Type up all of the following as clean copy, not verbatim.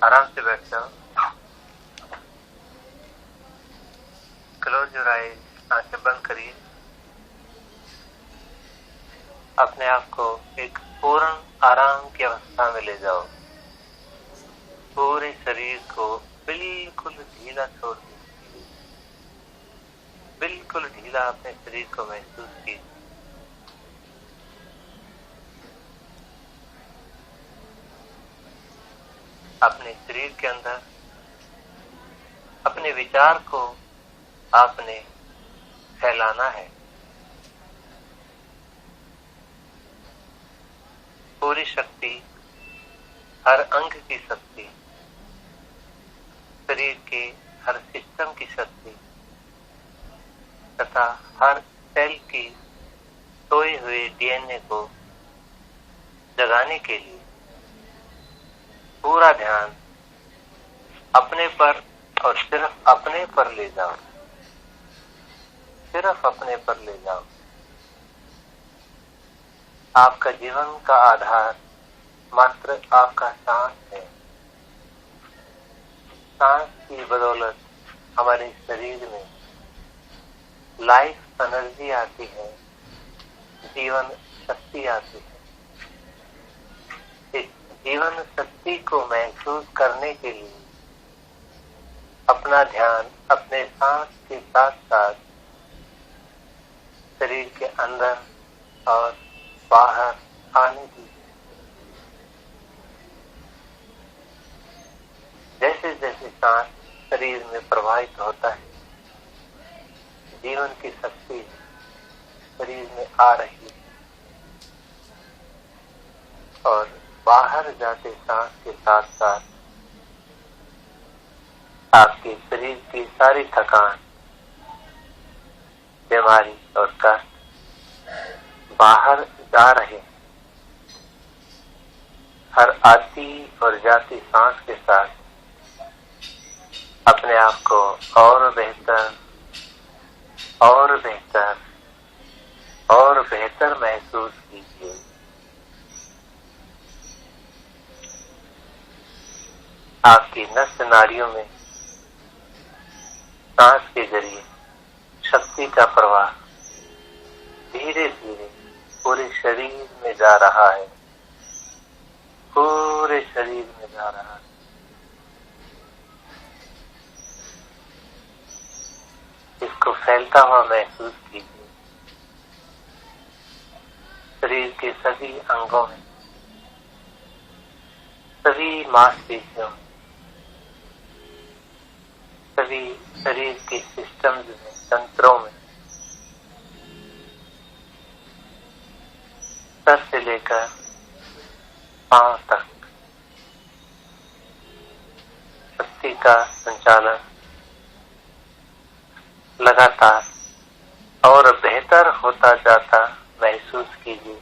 आराम से बैठ जाओ। क्लोज योर आइज, आंखें बंद करिए। अपने आप को एक पूर्ण आराम की अवस्था में ले जाओ। पूरे शरीर को बिल्कुल ढीला छोड़ दीजिए। बिल्कुल ढीला अपने शरीर को महसूस कीजिए। अपने शरीर के अंदर अपने विचार को आपने फैलाना है। पूरी शक्ति, हर अंग की शक्ति, शरीर के हर सिस्टम की शक्ति तथा हर सेल की सोए हुए डीएनए को जगाने के लिए पूरा ध्यान अपने पर और सिर्फ अपने पर ले जाओ। सिर्फ अपने पर ले जाओ। आपका जीवन का आधार मात्र आपका सांस है। सांस की बदौलत हमारे शरीर में लाइफ एनर्जी आती है, जीवन शक्ति आती है। इस जीवन शक्ति को महसूस करने के लिए अपना ध्यान अपने सांस के साथ साथ शरीर के अंदर और बाहर आने दीजिए। जैसे जैसे सांस शरीर में प्रवाहित होता है, जीवन की शक्ति शरीर में आ रही है और बाहर जाते सांस के साथ साथ आपके शरीर की सारी थकान, बीमारी और कष्ट बाहर जा रहे। हर आती और जाती सांस के साथ अपने आप को और बेहतर और बेहतर और बेहतर महसूस कीजिए। आपकी नस नाड़ियों में सांस के जरिए शक्ति का प्रवाह धीरे धीरे पूरे शरीर में जा रहा है। पूरे शरीर में जा रहा है। इसको फैलता हुआ महसूस कीजिए। शरीर के सभी अंगों में, सभी मांसपेशियों में, सभी शरीर के सिस्टम्स में, तंत्रों में, सर से लेकर पांव तक शक्ति का संचालन लगातार और बेहतर होता जाता महसूस कीजिए।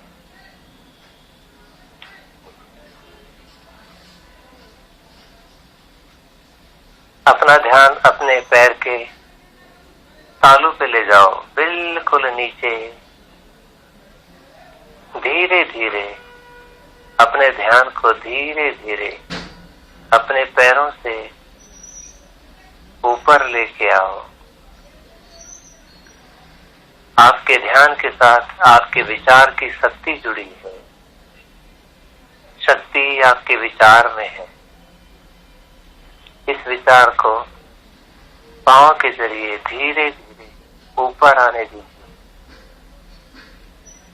अपना ध्यान अपने पैर के तालू पे ले जाओ, बिल्कुल नीचे। धीरे धीरे अपने ध्यान को धीरे धीरे अपने पैरों से ऊपर लेके आओ। आपके ध्यान के साथ आपके विचार की शक्ति जुड़ी है। शक्ति आपके विचार में है। इस विचार को पांव के जरिए धीरे धीरे ऊपर आने दीजिए।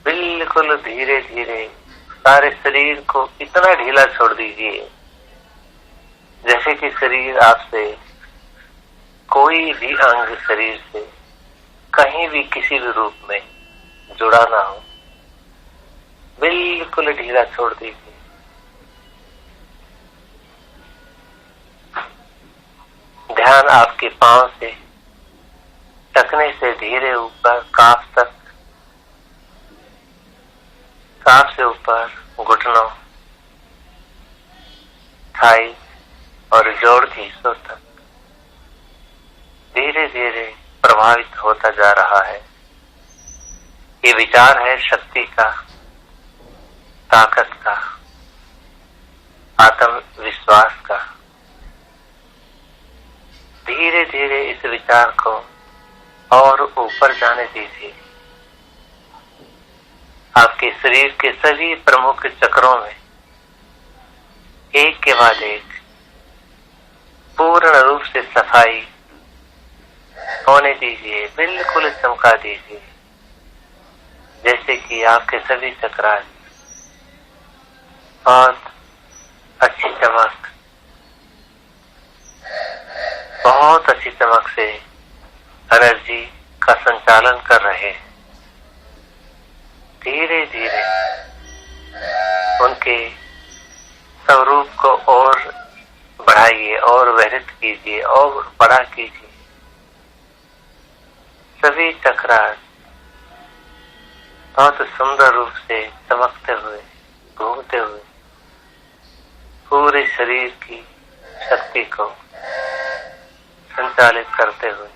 बिल्कुल धीरे धीरे सारे शरीर को इतना ढीला छोड़ दीजिए जैसे कि शरीर आपसे कोई भी अंग शरीर से कहीं भी किसी भी रूप में जुड़ा ना हो। बिल्कुल ढीला छोड़ दीजिए। ध्यान आपके पांव से टखने से धीरे ऊपर काफ तक, काफ से ऊपर घुटनों, थाई और जोड़ के हिस्सों तक धीरे धीरे प्रभावित होता जा रहा है। ये विचार है शक्ति का, ताकत का, आत्मविश्वास का। धीरे इस विचार को और ऊपर जाने दीजिए। आपके शरीर के सभी प्रमुख चक्रों में एक के बाद एक पूर्ण रूप से सफाई होने दीजिए, बिल्कुल चमका दीजिए, जैसे कि आपके सभी चक्र बहुत अच्छी चमक, बहुत अच्छी चमक से एनर्जी का संचालन कर रहे हैं। धीरे धीरे उनके स्वरूप को और बढ़ाइए और विहरित कीजिए और बड़ा कीजिए। सभी चक्र बहुत सुंदर रूप से चमकते हुए, घूमते हुए पूरे शरीर की शक्ति को संचालित करते हुए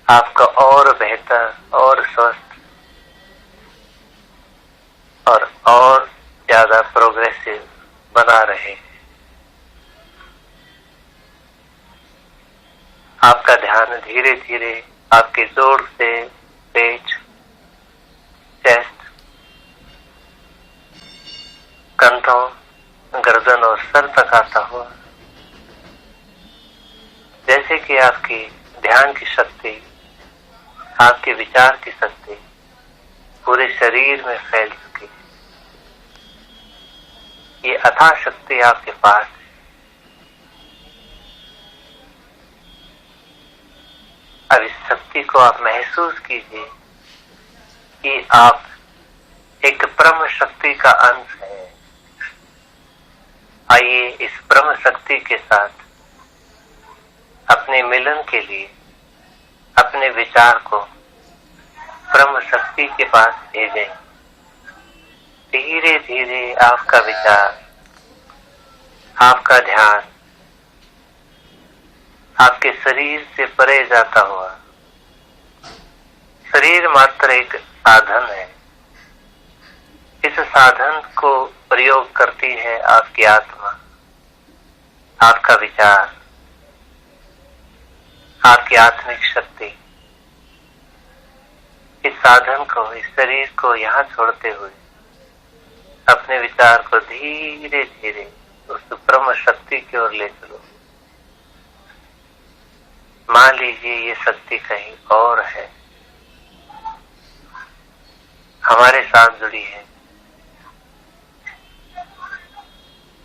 आपका और बेहतर और स्वस्थ और ज्यादा प्रोग्रेसिव बना रहे हैं। आपका ध्यान धीरे धीरे आपके जोड़ से पेट, चेस्ट, कंधों, गर्दन और सर तक आता हुआ, जैसे कि आपकी ध्यान की शक्ति, आपके विचार की शक्ति पूरे शरीर में फैल चुकी है। ये अथाह शक्ति आपके पास है। अब इस शक्ति को आप महसूस कीजिए कि आप एक ब्रह्म शक्ति का अंश है। आइए इस ब्रह्म शक्ति के साथ अपने मिलन के लिए अपने विचार को ब्रह्म शक्ति के पास भेजें। धीरे धीरे आपका विचार, आपका ध्यान आपके शरीर से परे जाता हुआ, शरीर मात्र एक साधन है, इस साधन को प्रयोग करती है आपकी आत्मा, आपका विचार, आपकी आत्मिक शक्ति। इस साधन को, इस शरीर को यहाँ छोड़ते हुए अपने विचार को धीरे धीरे उस ब्रह्म शक्ति की ओर ले चलो। मान लीजिए ये शक्ति कहीं और है, हमारे साथ जुड़ी है,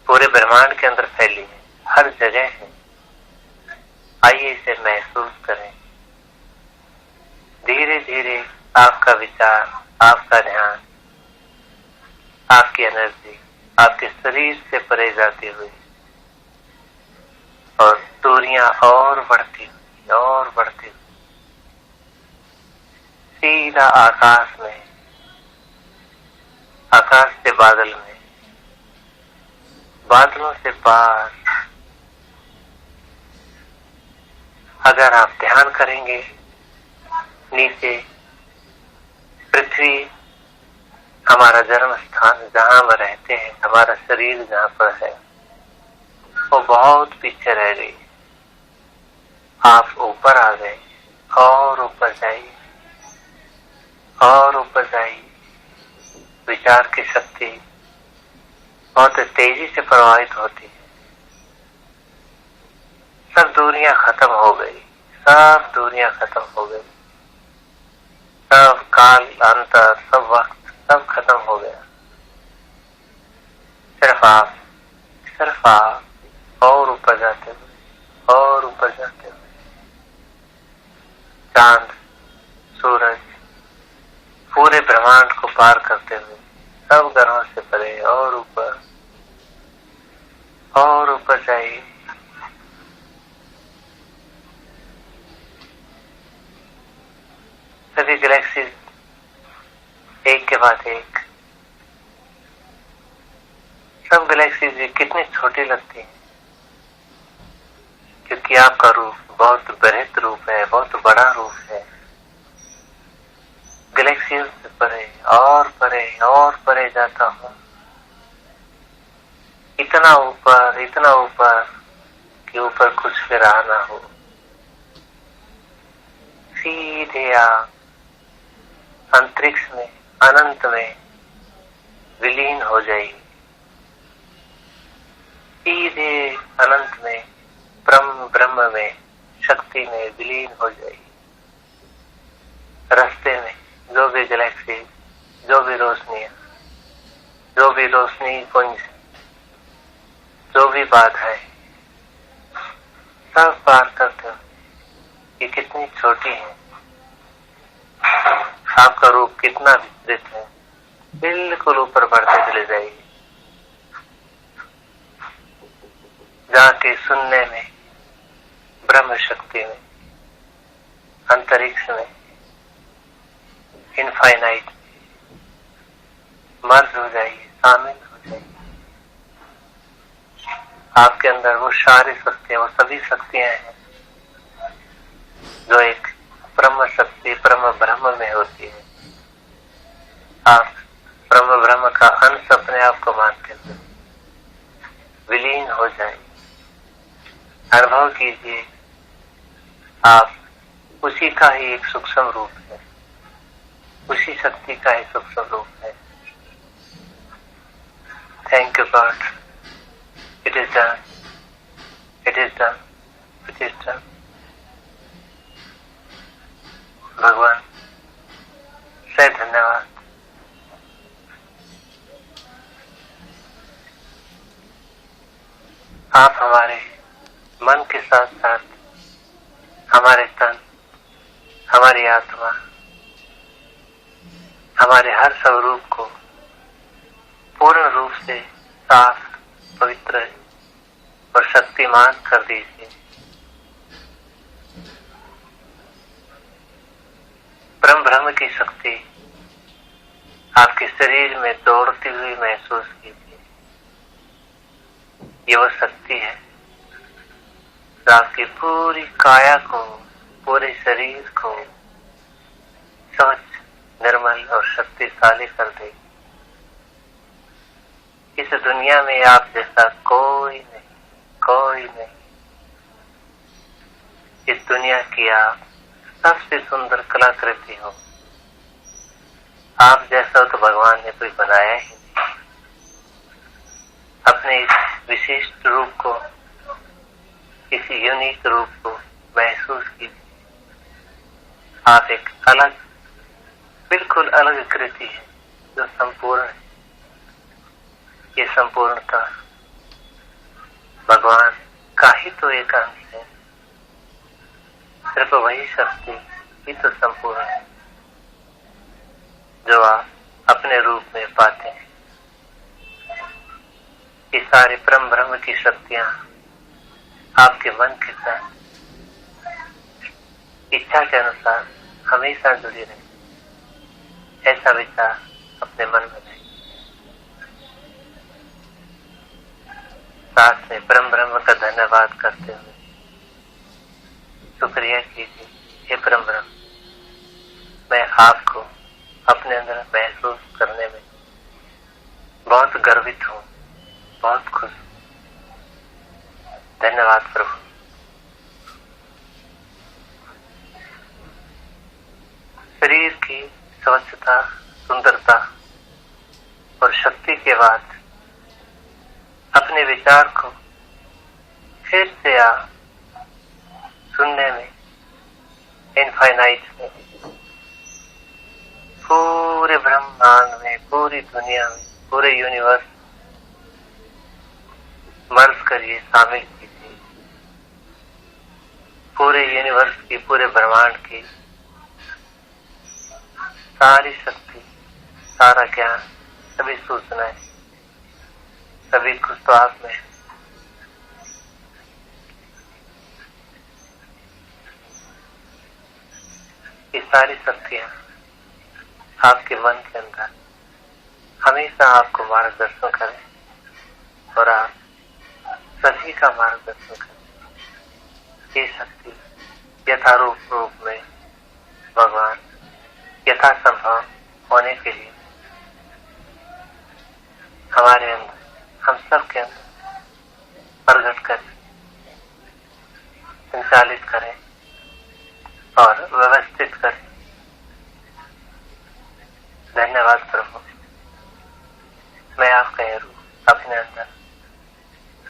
पूरे ब्रह्मांड के अंदर फैली है, हर जगह है। आइए इसे महसूस करें। धीरे धीरे आपका विचार, आपका ध्यान, आपकी एनर्जी आपके शरीर से परे जाती हुई और दूरियां और बढ़ती हुई और बढ़ती हुई सीधा आकाश में, आकाश से बादल में, बादलों से पार। अगर आप ध्यान करेंगे, नीचे पृथ्वी हमारा जन्म स्थान, जहां हम रहते हैं, हमारा शरीर जहां पर है, वो बहुत पीछे रह गई। आप ऊपर आ गए और ऊपर जाइए और ऊपर जाइए। विचार की शक्ति बहुत तेजी से प्रवाहित होती है। सब दूरियां खत्म हो गई, सब दूरियां खत्म हो गई, सब काल अंतर, सब वक्त, सब खत्म हो गया। सिर्फ आप और ऊपर जाते हुए और ऊपर जाते हुए, चांद, सूरज, पूरे ब्रह्मांड को पार करते हुए, सब ग्रहों से परे और ऊपर जाइए। सभी गैलेक्सी एक के बाद एक, सब गैलेक्सीज कितनी छोटी लगती हैं, क्योंकि आपका रूप बहुत बृहत रूप है, बहुत बड़ा रूप है। गैलेक्सीज से परे और परे और परे जाता हूँ, इतना ऊपर कि ऊपर कुछ भी रहा ना हो, सीधे आप अंतरिक्ष में, अनंत में विलीन हो जाइए। सीधे अनंत में, ब्रह्म में, शक्ति में विलीन हो जाइए। रास्ते में जो भी गैलेक्सी, जो भी रोशनियां, जो भी रोशनी पुंज, जो भी बाधाएं, सब पार करते हो। ये कितनी छोटी है, आपका रूप कितना विस्तृत है। बिल्कुल ऊपर बढ़ते चले जाइए, जाके सुनने में, ब्रह्म शक्ति में, अंतरिक्ष में, इनफाइनाइट मर्ज हो जाइए, शामिल हो जाइए। आपके अंदर वो सारी शक्तियां, वो सभी शक्तियां हैं जो एक ब्रह्म शक्ति, ब्रह्म में होती है। आप ब्रह्म का अंश अपने आप को मानते हुए विलीन हो जाए। अनुभव कीजिए आप उसी का ही एक सूक्ष्म रूप है, उसी शक्ति का ही सूक्ष्म रूप है। Thank you God, it is done, it is done, it is done. भगवान से धन्यवाद। आप हमारे मन के साथ साथ हमारे तन, हमारी आत्मा, हमारे हर स्वरूप को पूर्ण रूप से साफ, पवित्र और शक्तिमान कर दीजिए। ब्रह्म की शक्ति आपके शरीर में दौड़ती हुई महसूस कीजिए। ये वो शक्ति है जो आपकी पूरी काया को, पूरे शरीर को स्वच्छ, निर्मल और शक्तिशाली कर देगी। इस दुनिया में आप जैसा कोई नहीं, कोई नहीं। इस दुनिया की आप सबसे सुंदर कलाकृति हो। आप जैसा तो भगवान ने कोई बनाया ही नहीं। अपने इस विशिष्ट रूप को, इसी यूनिक रूप को महसूस कीजिए। आप एक अलग, बिल्कुल अलग कृति है जो संपूर्ण है। ये संपूर्णता भगवान का ही तो एक अंश है। सिर्फ वही शक्ति ही तो संपूर्ण है जो आप अपने रूप में पाते हैं। ये सारे ब्रह्म की शक्तियां आपके मन के साथ इच्छा के अनुसार हमेशा जुड़ी रहे, ऐसा विचार अपने मन में रहे। साथ में ब्रह्म का धन्यवाद करते हुए शुक्रिया कीजिए। हे ब्रह्म, मैं आपको अपने अंदर महसूस करने में बहुत गर्वित हूँ, बहुत खुश हूँ। धन्यवाद प्रभु। शरीर की स्वच्छता, सुंदरता और शक्ति के बाद अपने विचार को फिर से आप सुनने में, इनफाइनाइट में, पूरे ब्रह्मांड में, पूरी दुनिया में, पूरे यूनिवर्स मर्ज करिए, शामिल कीजिए। पूरे यूनिवर्स की, पूरे ब्रह्मांड की सारी शक्ति, सारा ज्ञान, सभी सूचनाएं, सभी कुछ तो आप में। ये सारी शक्तियां आपके मन के अंदर हमेशा आपको मार्गदर्शन करें और आप सभी का मार्गदर्शन करें। ये शक्ति यथारूप में भगवान यथासंभव होने के लिए हमारे अंदर, हम सब के अंदर प्रकट करें, संचालित करें। और व्यवस्थित करें। धन्यवाद प्रभु। मैं आपका अभिनंदन।